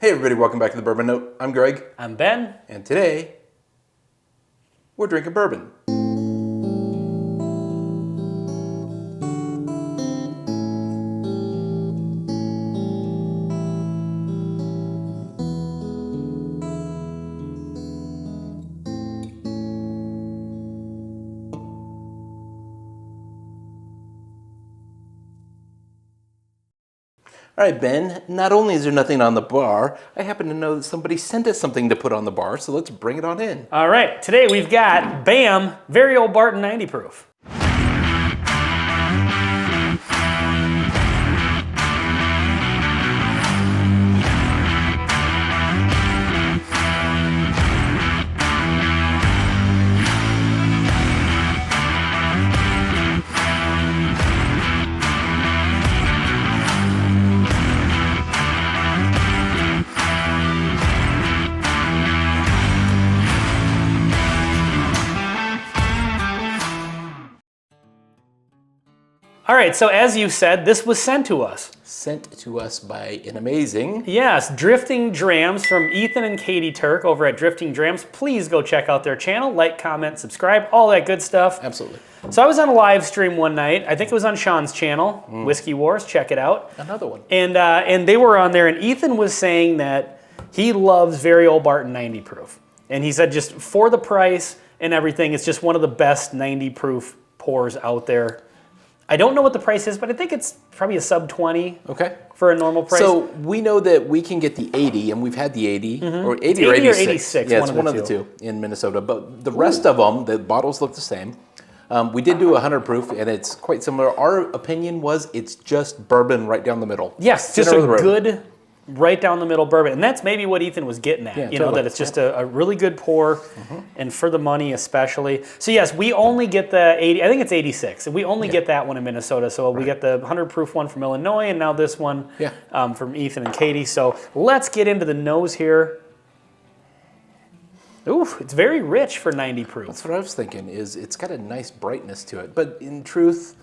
Hey everybody, welcome back to the Bourbon Note. I'm Greg. I'm Ben. And today, we're drinking bourbon. All right, Ben, not only is there nothing on the bar, I happen to know that somebody sent us something to put on the bar, so let's bring it on in. All right, today we've got BAM, very Old Barton 90 proof. All right, so as you said, this was sent to us. Sent to us by an amazing... Yes, Drifting Drams from Ethan and Katie Turk over at Drifting Drams. Please go check out their channel, like, comment, subscribe, all that good stuff. Absolutely. So I was on a live stream one night. I think it was on Sean's channel, Whiskey Wars. Check it out. Another one. And they were on there, and Ethan was saying that he loves very Old Barton 90 proof. And he said just for the price and everything, it's just one of the best 90 proof pours out there. I don't know what the price is, but I think it's probably a sub 20 for a normal price. So we know that we can get the 80, and we've had the 80, or 80 it's or 80 86. or 86, yeah, it's one of the two in Minnesota. But the rest of them, the bottles look the same. We did do a 100 proof, and it's quite similar. Our opinion was it's just bourbon right down the middle. Yes, just a good right down the middle bourbon. And that's maybe what Ethan was getting at, you know, that it's just a really good pour, and for the money especially. So yes, we only get the 80, I think it's 86, and we only get that one in Minnesota. So we get the 100 proof one from Illinois, and now this one from Ethan and Katie. So let's get into the nose here. Ooh, it's very rich for 90 proof. That's what I was thinking, is it's got a nice brightness to it. But in truth,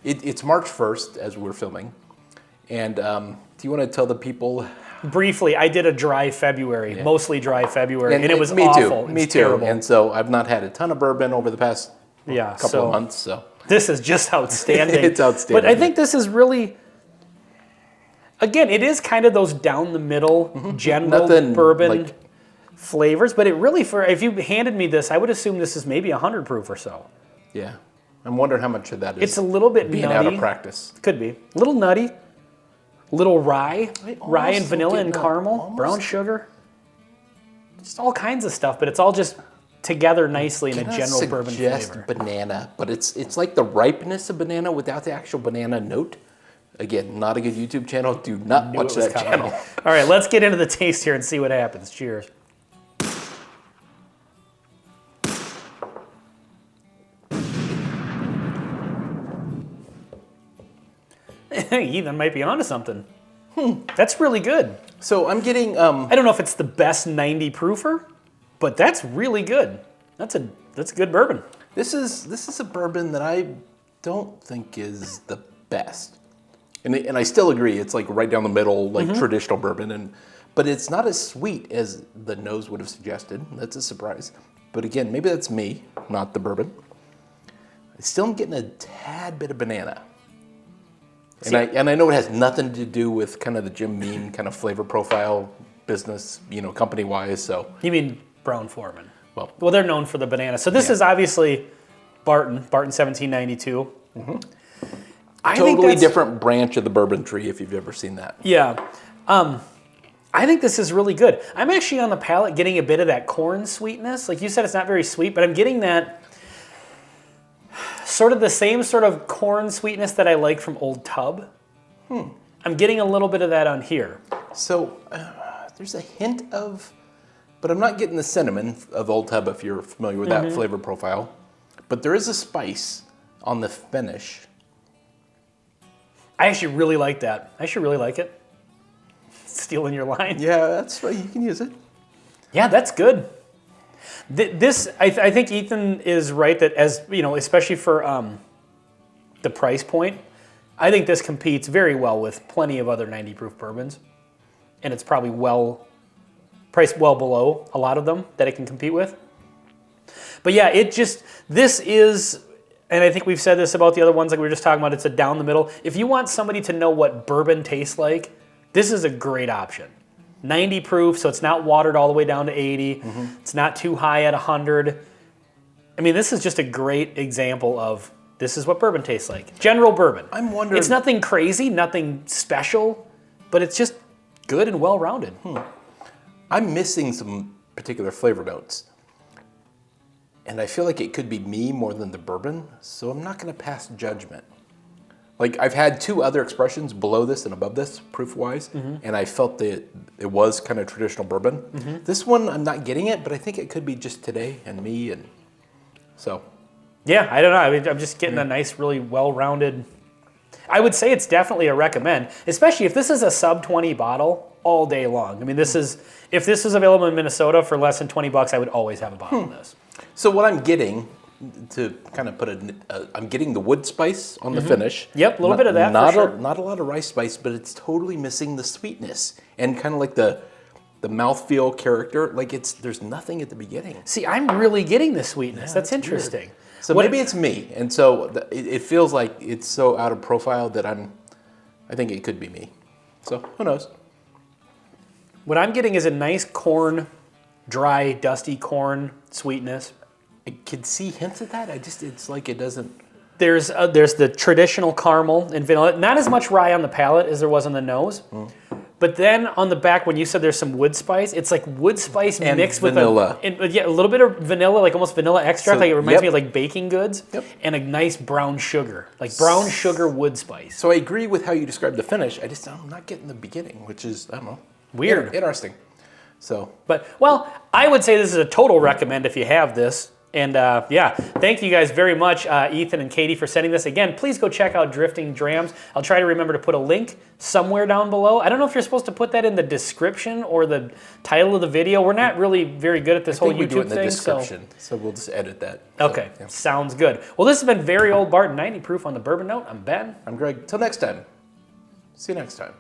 it's March 1st as we're filming. And do you want to tell the people? Briefly, I did a dry February, mostly dry February, and it was me awful. Me too. Terrible. And so I've not had a ton of bourbon over the past couple of months. So this is just outstanding. It's outstanding. But I think this is really, again, it is kind of those down the middle general bourbon flavors. But it really, if you handed me this, I would assume this is maybe 100 proof or so. Yeah, I'm wondering how much of that is. It's a little bit being nutty. Out of practice. Could be a little nutty. Little rye and vanilla and caramel, brown sugar. Just all kinds of stuff, but it's all just together nicely in a general bourbon flavor. Banana, but it's like the ripeness of banana without the actual banana note. Again, not a good YouTube channel. Do not watch that channel. All right, let's get into the taste here and see what happens. Cheers. Ethan might be onto something. That's really good. So I'm getting... I don't know if it's the best 90 proofer, but that's really good. That's a good bourbon. This is a bourbon that I don't think is the best. And I still agree, it's like right down the middle, like traditional bourbon. But it's not as sweet as the nose would have suggested. That's a surprise. But again, maybe that's me, not the bourbon. I still am getting a tad bit of banana. And I know it has nothing to do with kind of the Jim Beam kind of flavor profile business, you know, company-wise, so. You mean Brown-Forman? Well, they're known for the banana. So this is obviously Barton 1792. Totally different branch of the bourbon tree if you've ever seen that. Yeah. I think this is really good. I'm actually on the palate getting a bit of that corn sweetness. Like you said, it's not very sweet, but I'm getting that sort of the same sort of corn sweetness that I like from Old Tub. I'm getting a little bit of that on here. So there's a hint of, but I'm not getting the cinnamon of Old Tub if you're familiar with that flavor profile. But there is a spice on the finish. I actually really like that. I actually really like it. Stealing your line. Yeah, that's right. You can use it. Yeah, that's good. This, I think Ethan is right that as, you know, especially for the price point, I think this competes very well with plenty of other 90 proof bourbons. and it's probably priced well below a lot of them that it can compete with. But yeah, this is, and I think we've said this about the other ones like we were just talking about, it's a down the middle. If you want somebody to know what bourbon tastes like, this is a great option. 90 proof, so it's not watered all the way down to 80. It's not too high at 100. I mean, this is just a great example of this is what bourbon tastes like. General bourbon. I'm wondering. It's nothing crazy, nothing special, but it's just good and well-rounded. I'm missing some particular flavor notes. And I feel like it could be me more than the bourbon, so I'm not going to pass judgment. Like, I've had 2 other expressions below this and above this, proof-wise, and I felt that it was kind of traditional bourbon. This one, I'm not getting it, but I think it could be just today and me, and so. Yeah, I don't know. I mean, I'm just getting a nice, really well-rounded. I would say it's definitely a recommend, especially if this is a sub-20 bottle all day long. I mean, if this was available in Minnesota for less than $20, I would always have a bottle of this. So what I'm getting, to kind of put I'm getting the wood spice on the finish. Yep, a little bit of that for sure. Not a lot of rice spice, but it's totally missing the sweetness and kind of like the mouthfeel character. Like there's nothing at the beginning. See, I'm really getting the sweetness. That's interesting. Weird. So maybe it's me, and so it feels like it's so out of profile that I think it could be me. So who knows? What I'm getting is a nice corn, dry, dusty corn sweetness. I can see hints of that. It's like it doesn't. There's the traditional caramel and vanilla. Not as much rye on the palate as there was on the nose. But then on the back, when you said there's some wood spice, it's like wood spice and mixed vanilla. with a little bit of vanilla, like almost vanilla extract. So, like it reminds me of like baking goods. Yep. And a nice brown sugar, like brown sugar wood spice. So I agree with how you described the finish. I'm not getting the beginning, which is, I don't know. Weird. Interesting. So. But, well, I would say this is a total recommend if you have this. And yeah, thank you guys very much, Ethan and Katie, for sending this. Again, please go check out Drifting Drams. I'll try to remember to put a link somewhere down below. I don't know if you're supposed to put that in the description or the title of the video. We're not really very good at this whole YouTube we do it in the thing. Description, so we'll just edit that. Okay, so, yeah. Sounds good. Well, this has been very Old Barton 90 proof on the Bourbon Note. I'm Ben. I'm Greg. Till next time. See you next time.